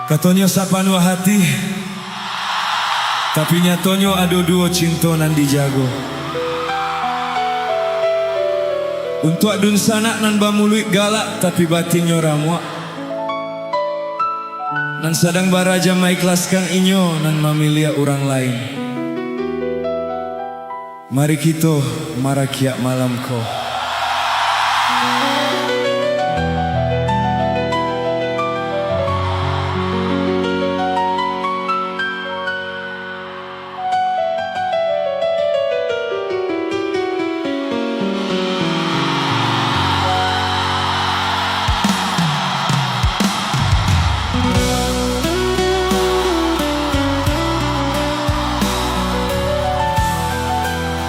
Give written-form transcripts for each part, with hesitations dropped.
Katonyo sapanua hati, tapi nyatonyo ado duo cinto nan dijago. Untuk adun sanak nan bamuluik galak, tapi batinyo ramua. Nan sadang baraja maikhlaskan inyo nan mamilia orang lain. Mari kita marakia malam ko.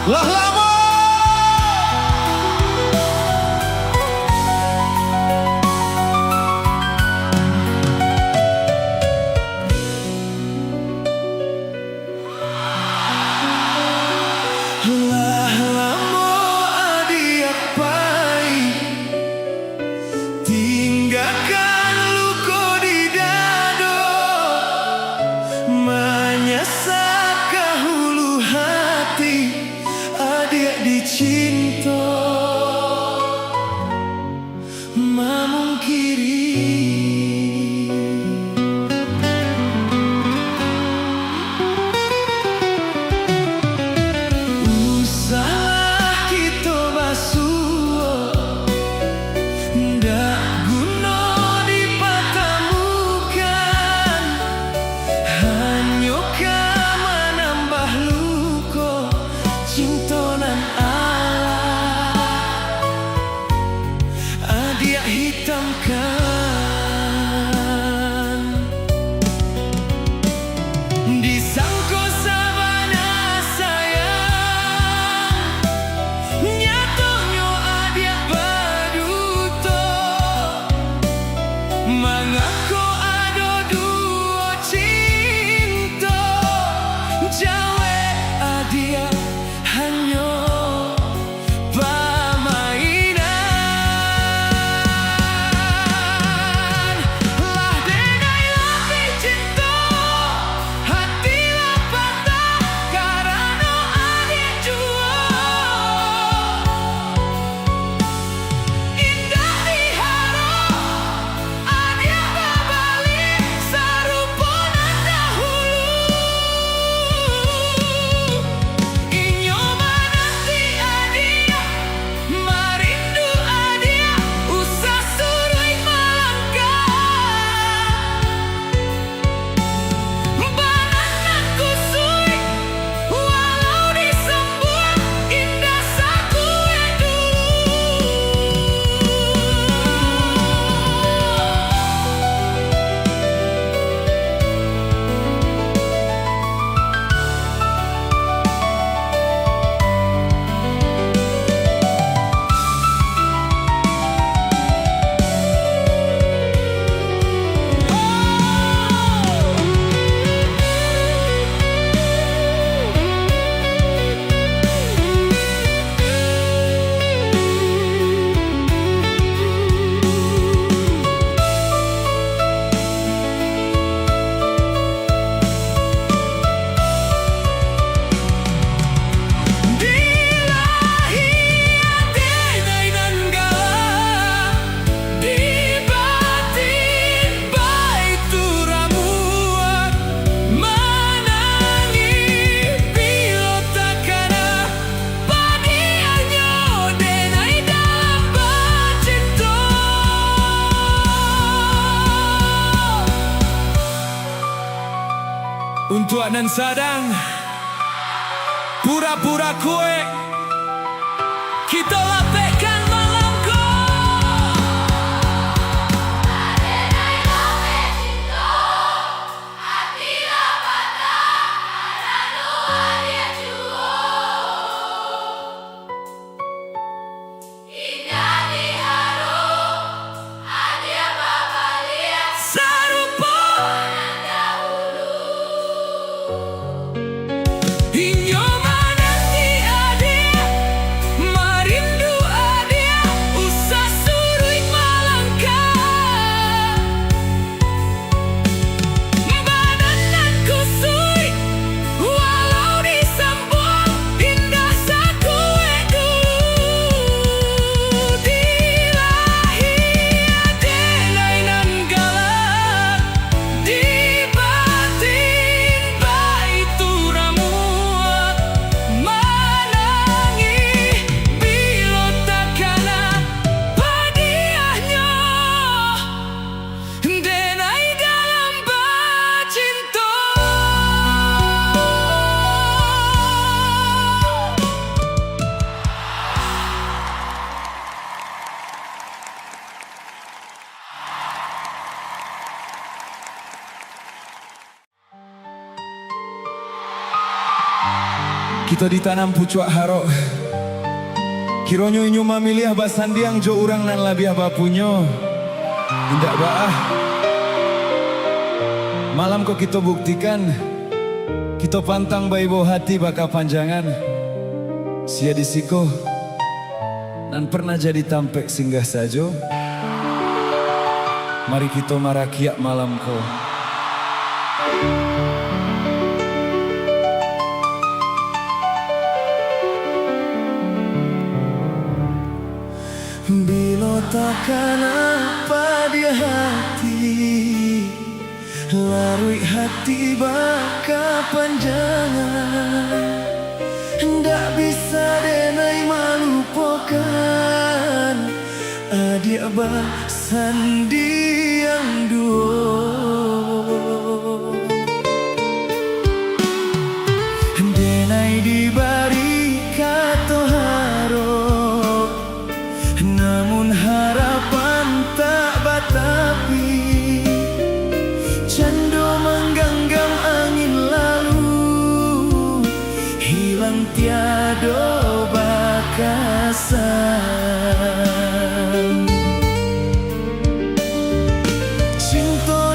Lah lama adik pai tinggalkan luka di dado menyesak ke hulu hati. Adik dicinta memungkiri usaha kita basuh ndak guna dipatamukan hanya menambah luka cinta nan adik hitamkan disangko sabana sayang nyatonyo adik baduto mengaku ado duo cinta jawe adik hanya untuk nan sadang pura-pura kue kita lapehkan malamku. Inyo mananti adik marindu Kita ditanam pucuak harok. Kironyo inyo mamiliah basandiang jo urang nan labiah bapunyo. Indak baah. Malam kok kita buktikan, kita pantang baibo hati baka panjangan. Sia disiko nan pernah jadi tampek singgah sajo. Mari kita marakiak malam ko. Bila takkan apa dia hati, larui hati baka panjangan. Ndak bisa denai malupakan adik basandiang duo. Denai dibari kato harap, namun harapan tak batapi. Cando menggenggam angin lalu, hilang tiado bakasan. Cinta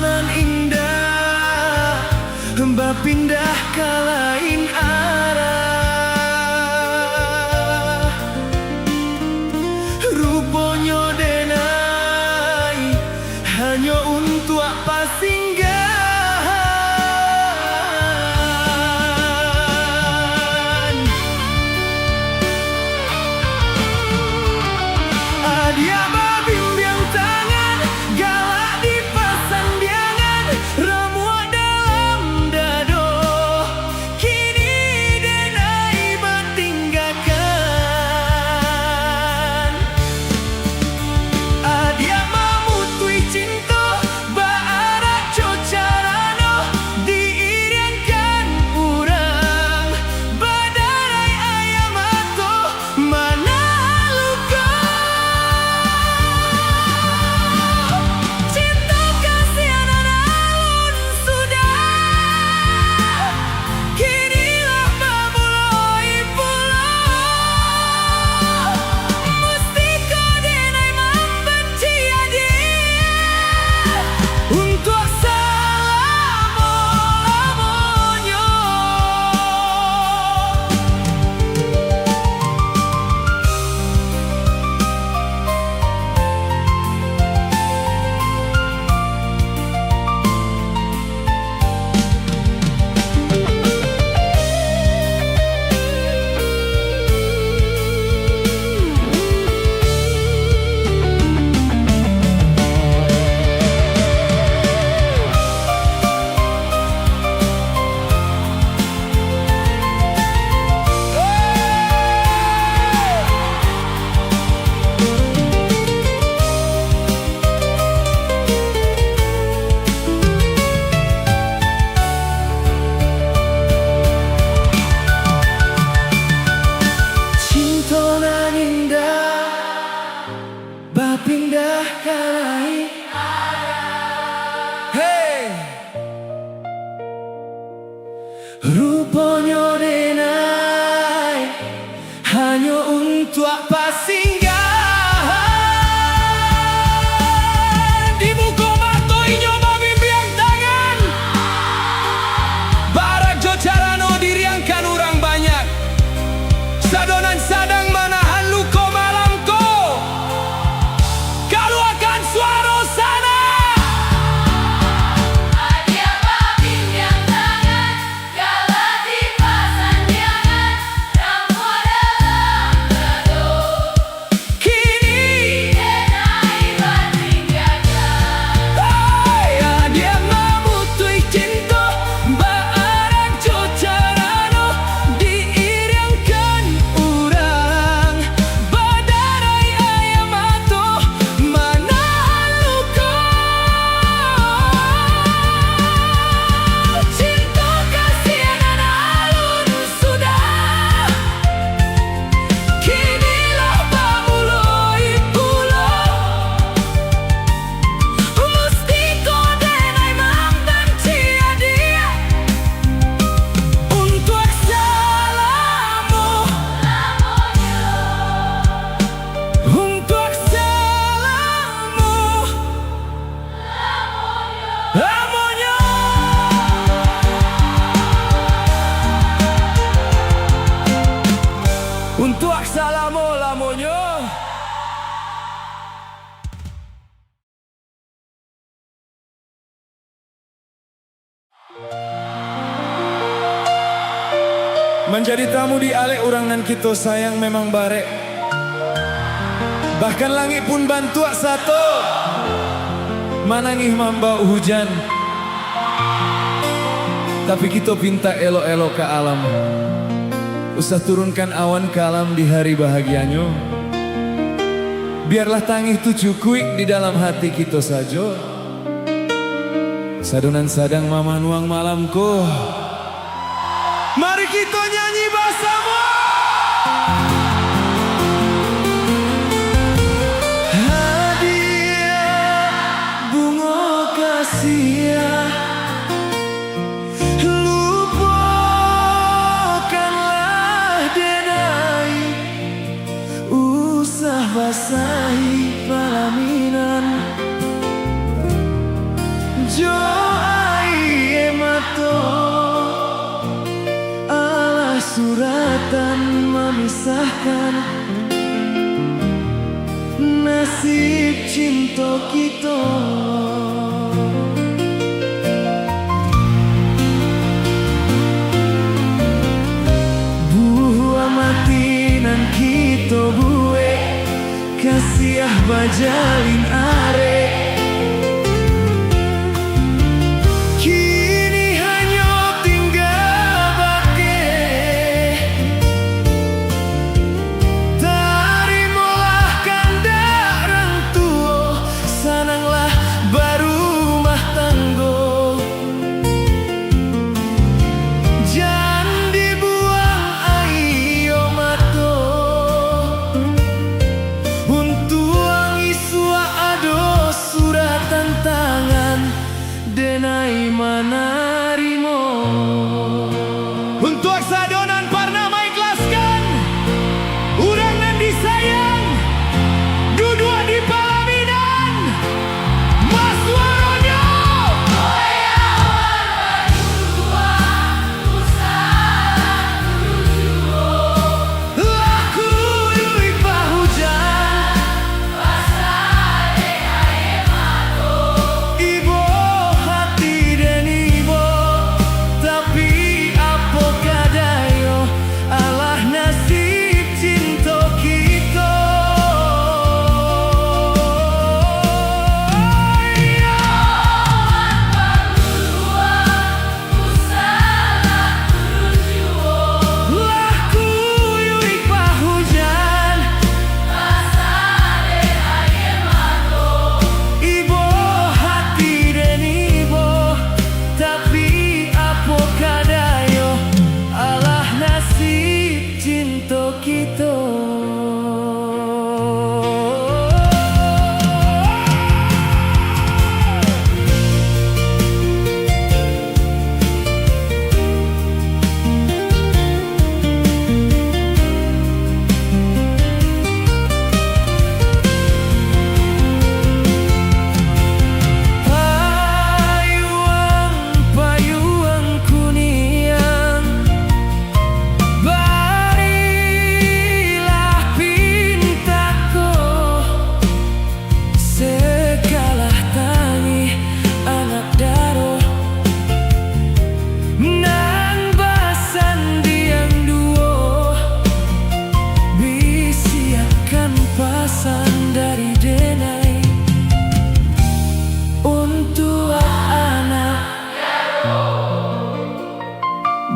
Menjadi tamu di ale urang nan kita sayang memang barek. Bahkan langit pun bantu satu manangih mambau hujan. Tapi kita pinta elo-elo ke alam. Usah turunkan awan ke alam di hari bahagianya. Biarlah tangih tu cukup di dalam hati kita saja. Sadonan sadang mama nuang malamku. Mari kita nyanyi bersama. Hadiah bunga kasih, lupakanlah denai, usah basahi palaminan. Jo ai emato suratan memisahkan nasib cinta kita. Buah mati nan kita buwe kasiah bajalin are. Denai manarimo untuk sadonan parna maikhlaskan urang nan disayang dudua di palaminan Mas Waronyo laku yuik pahujan ibu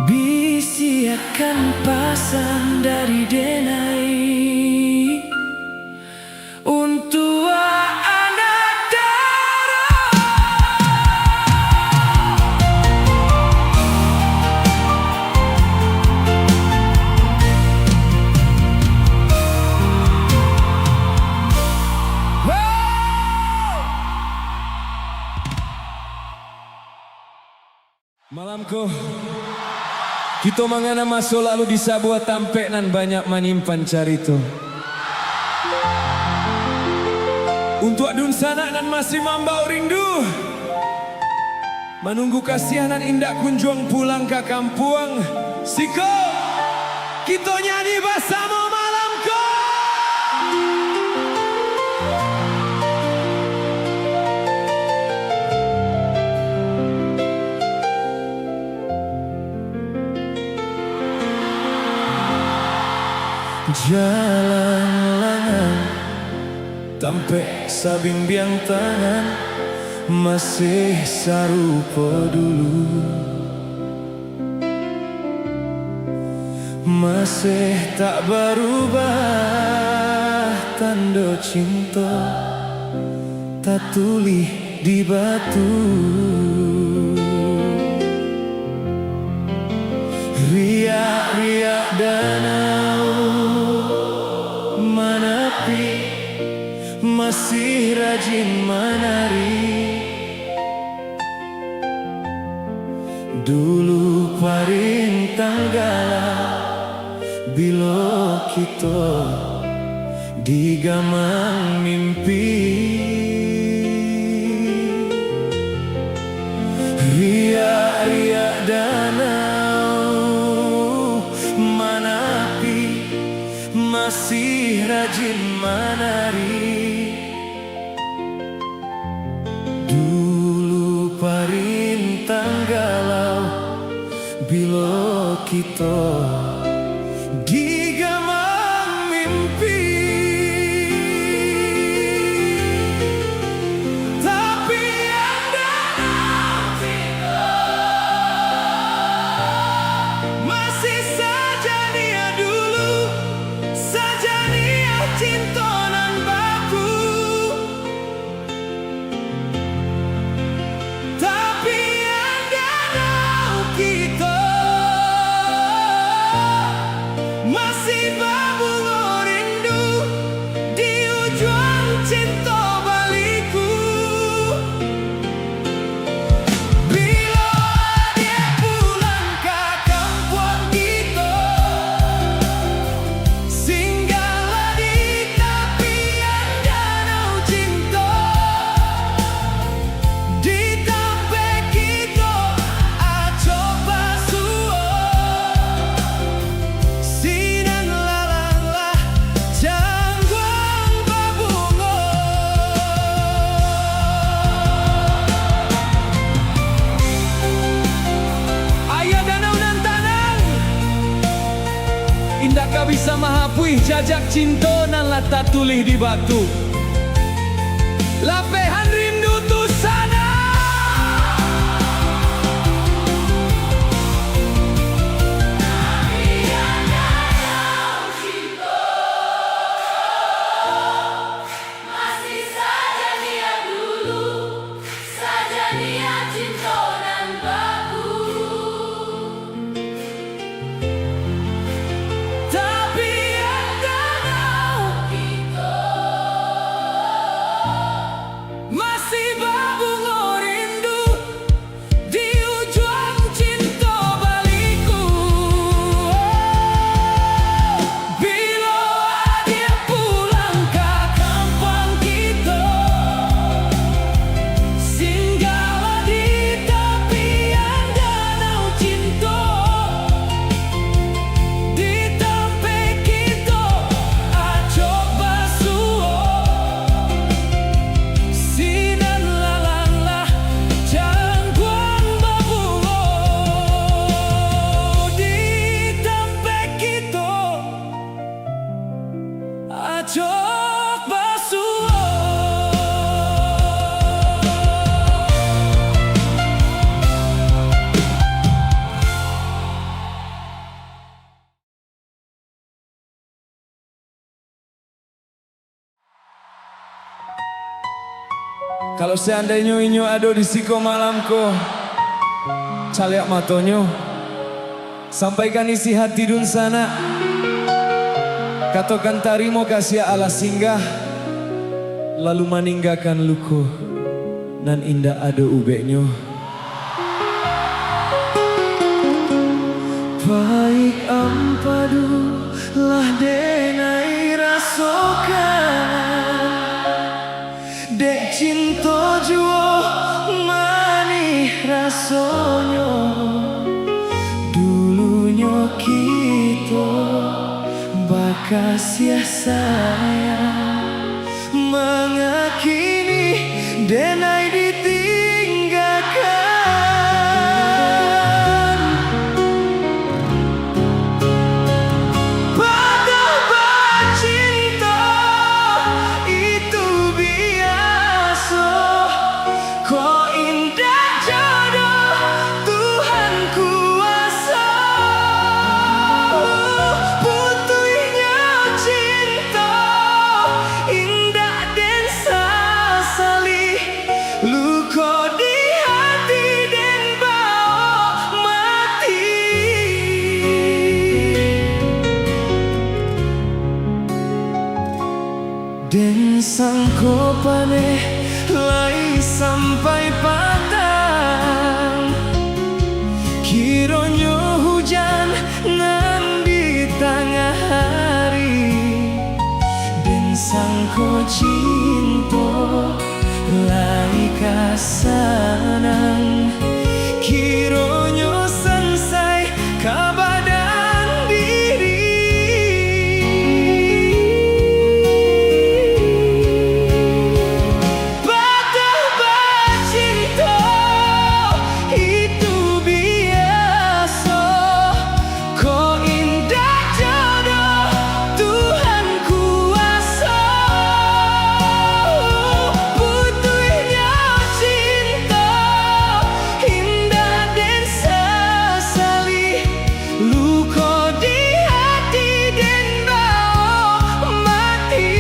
bisiakan pasang dari denai untuk anak darah. Malamku kita mangana masuk lalu di sebuah tampek nan banyak menyimpan carito. Untuk adun sana nan masih mambau rindu menunggu kasihanan indah kunjung pulang ke kampung. Siko kita nyanyi bersama malamku. Jalan langan tampe sabimbiang tangan masih sarupa dulu, masih tak berubah tanda cinta tak tulis di batu. Riak-riak danau menepi masih rajin menari. Dulu parintang galau bila kita digamang mimpi. Riak-riak danau menepi masih rajin menari. Dulu parintang galau bila kita digamang mimpi. Tapi ada masih saja dia dulu, saja dia cinta nan baku. Tapi ada kita masih berbunga rindu di ujung cinta baliku. Bila dia pulang ke kampung kita, singgahlah di tepian danau cinta. Di tempat kita coba suo sinan lalanglah jangwang berbunga. Ayah danau nan tanang, indah kau bisa mahapui jajak cinta nan lata tulih di batu. Lapehan rindu tu sana. Masih saja dia dulu, saja dia cinta dan baku. Tapi ada Kita masih berbunga rindu di ujung cinta baliku. Bila dia pulang ke kampung kita, singgahlah di tepian danau cinta. Di tempat kita coba suo sinan lalanglah jangwang berbunga. Di tempat kita coba suo. Kalau seandainya inyo ada di siko malamku, caliak matonyo, sampaikan isi hati dun sana. Katakan tarimo kasih ala singgah, lalu meninggalkan luku nan indah ada ubeknyo. Baik ampadu lah denai rasokan, dek cinta juo manih rasonyo. Dulunya kita bakasih sayang, mengakini denai ditinggalkan. Patah paneh lai sampai patang. Kironyo hujan nan di tengah hari, dan sangko cinta lai kasanang. Kironyo selesai kabadan diri. Patah bacinta itu biasa, kau indah jodoh Tuhan kuasa. Butuhnya cinta indah dan sesali, luka di hati dan bau mati.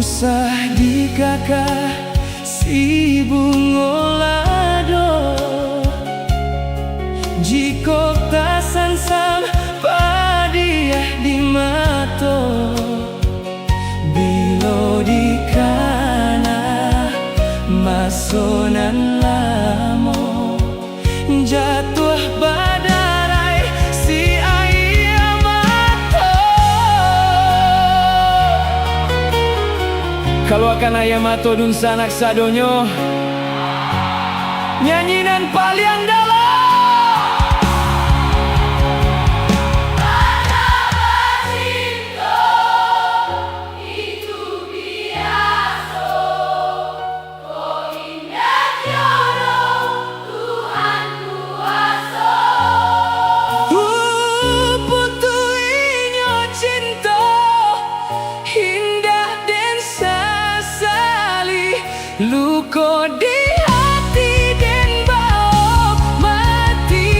Usah dikakak si bungolado, jika tak sansam padiah di mato. Bilo di kana masonan lamo, jatuh badarai si ayah mato. Kalau akan ayam atau dun sanak sadonyo nyanyinan paling dalam. Patah cinta itu biasa, kau indah jodoh Tuhan kuasa. Putuinya cinta indah dan sesali, luka di hati dan bau mati.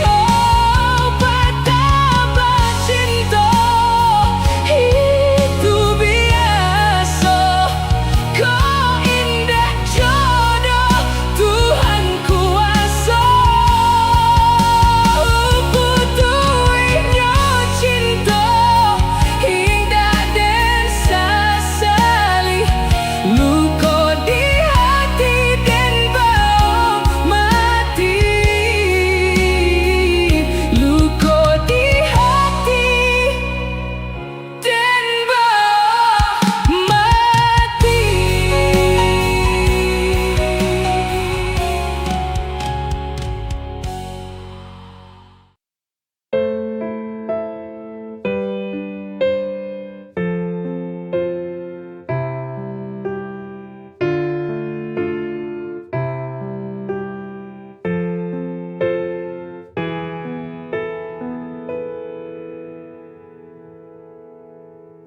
Oh, patah bacinta itu biasa, kau indah jodoh Tuhan kuasa. Butuhnya cinta indah dan sesali, luka di hati dan bau mati. Luka di hati dan bau mati.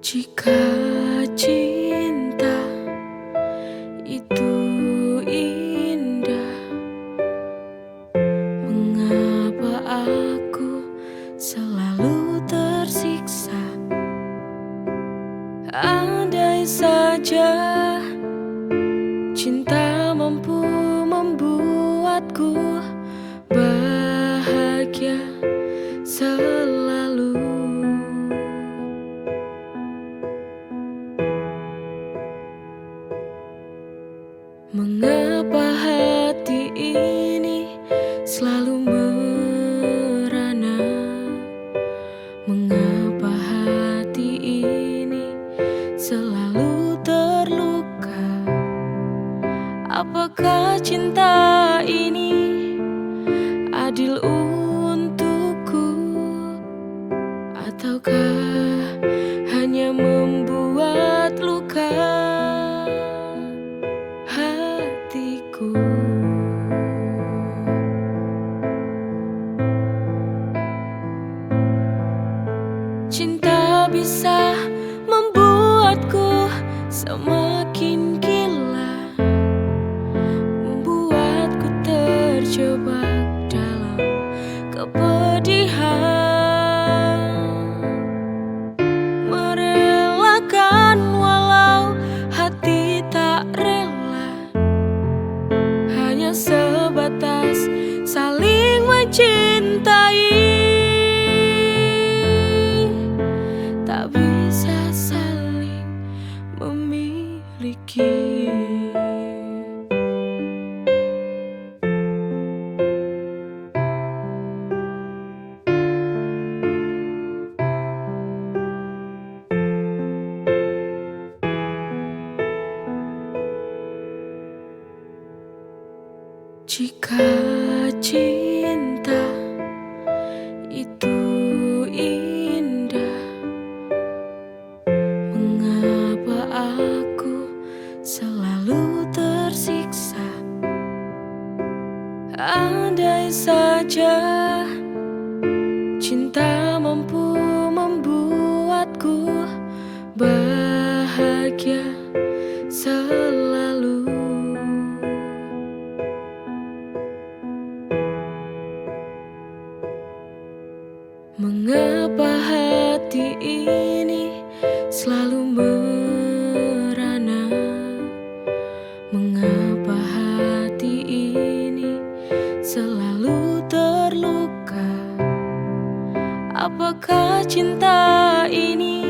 Jika cinta itu indah, mengapa aku selalu tersiksa? Andai saja cinta mampu membuatku bahagia selalu. Mengapa hati ini selalu merana? Mengapa hati ini selalu terluka? Apakah cinta ini adil untukku, ataukah hanya membuat luka hatiku? Jika cinta itu indah, mengapa aku selalu tersiksa? Andai saja cinta mampu membuatku bahagia selalu. Mengapa hati ini selalu merana? Mengapa hati ini selalu terluka? Apakah cinta ini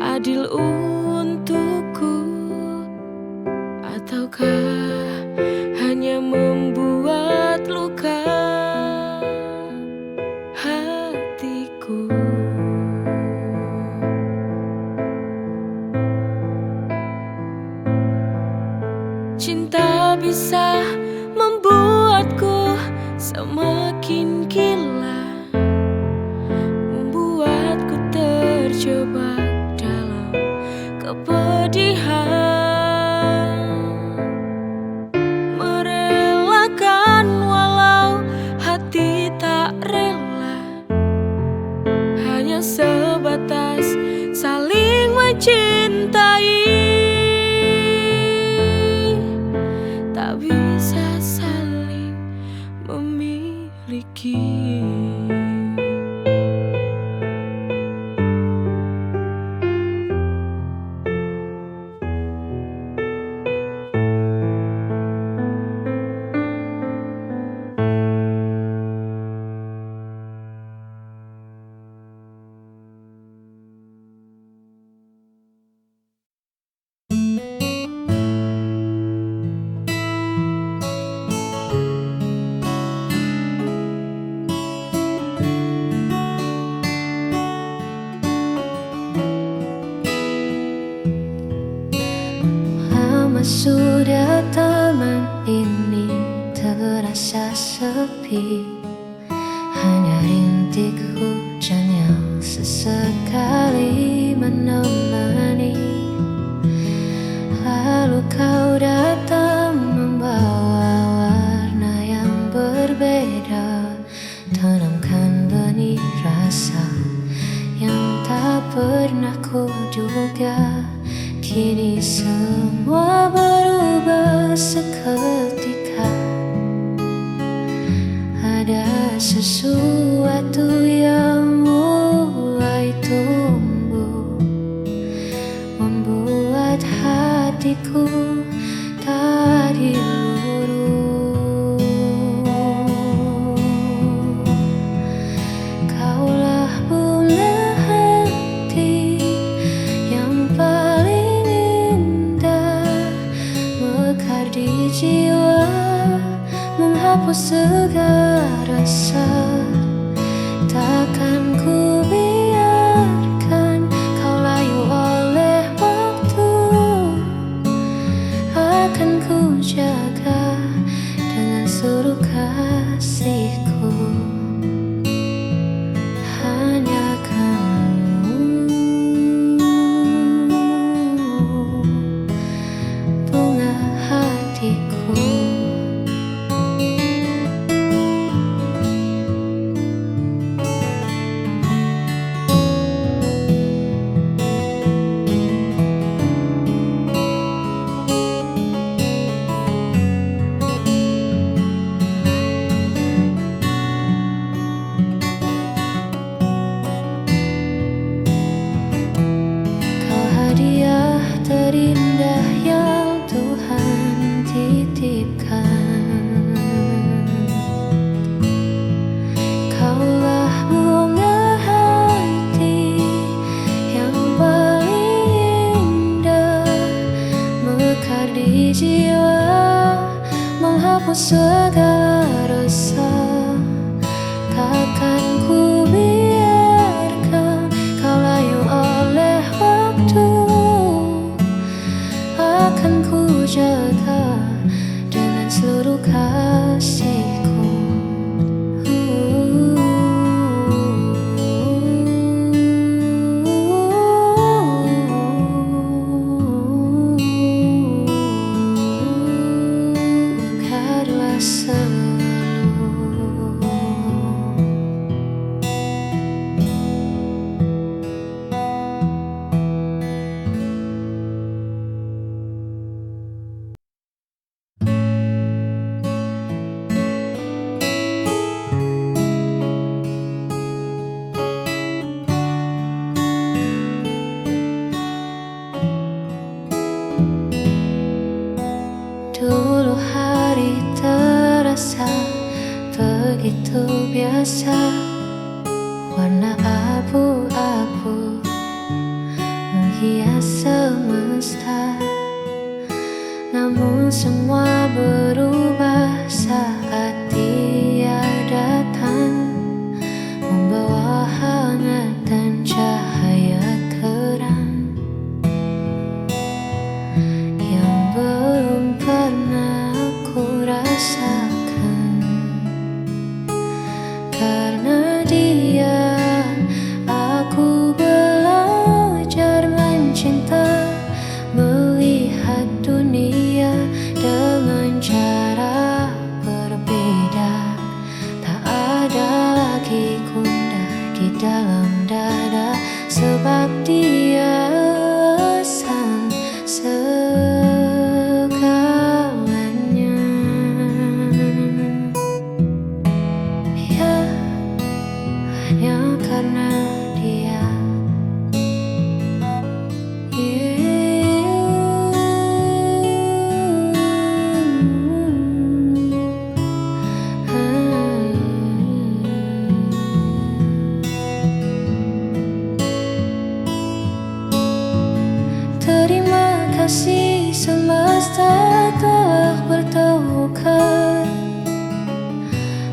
adil untukku? Ataukah hanya membuat luka hatiku? Cinta bisa membuatku semakin gila, membuatku terjebak dalam kepedihan, merelakan walau hati tak rela, hanya sebatas saling mencintai, tak bisa saling memiliki. Lama sudah taman ini terasa sepi, hanya rintik hujan yang sesekali menemani. Lalu kau datang membawa warna yang berbeda, tanamkan benih rasa yang tak pernah kuduga. Kini semua berubah seketika, ada sesuatu yang mulai tumbuh, membuat hatiku tak diluru. Kaulah bunga hati yang paling indah, mekar di jiwa, menghapus segala rasa. Takkan ku biarkan kau layu oleh waktu, akan ku jaga dengan seluruh kasihku. Hanya kamu, bunga hatiku. di jiwa, menghapus segala rasa. Takkan ku biarkan kau layu oleh waktu. Akan ku jaga dengan seluruh kasihku. Biarlah selalu. Dulu hari terasa begitu biasa, warna abu-abu menghias semesta. Namun semua berubah saat dia datang, membawa hangat dan cahaya terang yang belum pernah aku rasakan. Karena dia, aku belajar mencinta, melihat dunia dengan cara berbeda. Tak ada lagi gundah di dalam dada, sebab dia alasan segalanya. Ya, hanya karena dia. Terima kasih semesta telah bertemukan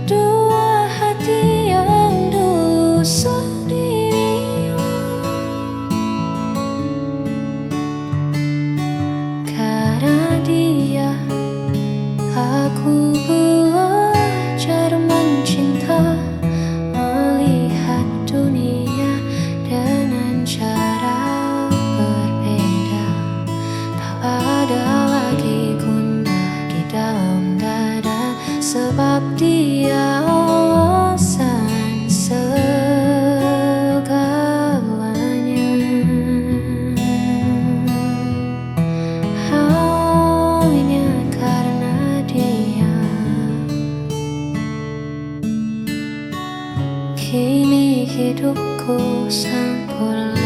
dua hati yang dulu sendiri. Karena dia, aku belajar mencinta, melihat dunia dengan cara berbeda. Tak ada lagi gundah di dalam dada, sebab dia alasan segalanya. Hanya karena dia, kini hidupku sempurna.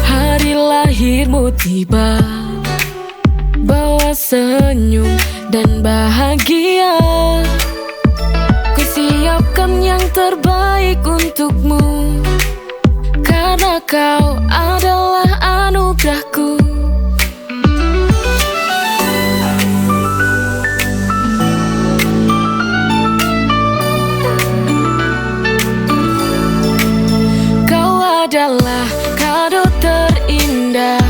Hari lahirmu tiba, bawa senyum dan bahagia. Ku siapkan yang terbaik untukmu, karena kau adalah anugerahku. Kau adalah kado terindah,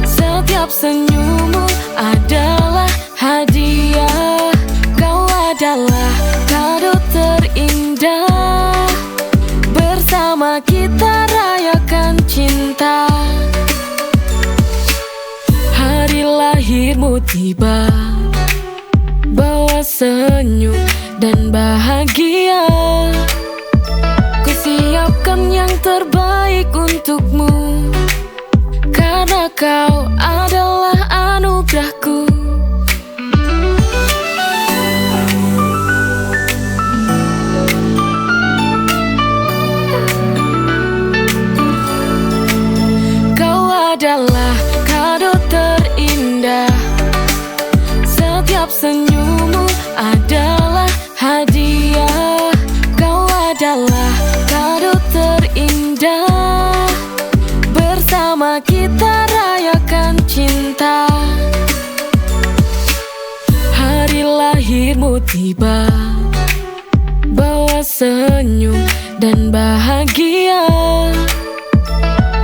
setiap senyummu adalah hadiah. Kau adalah kado terindah, bersama kita rayakan cinta. Hari lahirmu tiba, bawa senyum dan bahagia. Ku siapkan yang terbaik untukmu, karena kau adalah anugerahku. Bersama kita rayakan cinta. Hari lahirmu tiba, bawa senyum dan bahagia.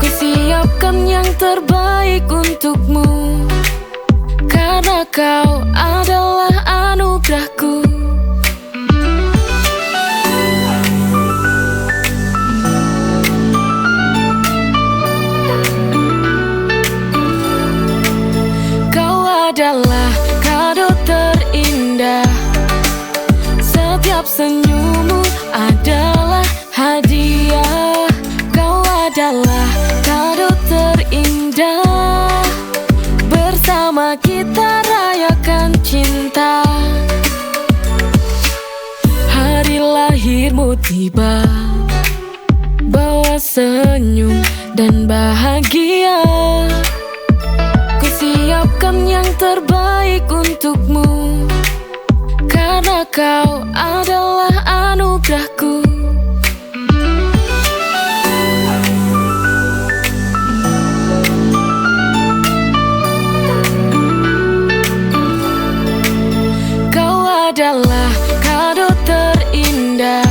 Ku siapkan yang terbaik untukmu, karena kau adalah anugerahku. Kau adalah kado terindah, setiap senyummu adalah hadiah. Kau adalah kado terindah, bersama kita rayakan cinta. Hari lahirmu tiba, bawa senyum dan bahagia. Ku siapkan yang terbaik untukmu, karena kau adalah anugerahku. Kau adalah kado terindah,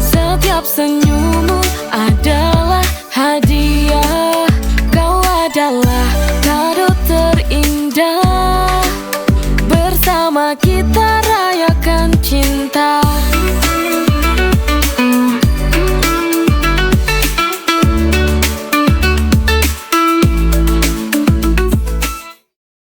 setiap senyummu adalah hadiah. Kau adalah kado terindah, bersama kita rayakan cinta.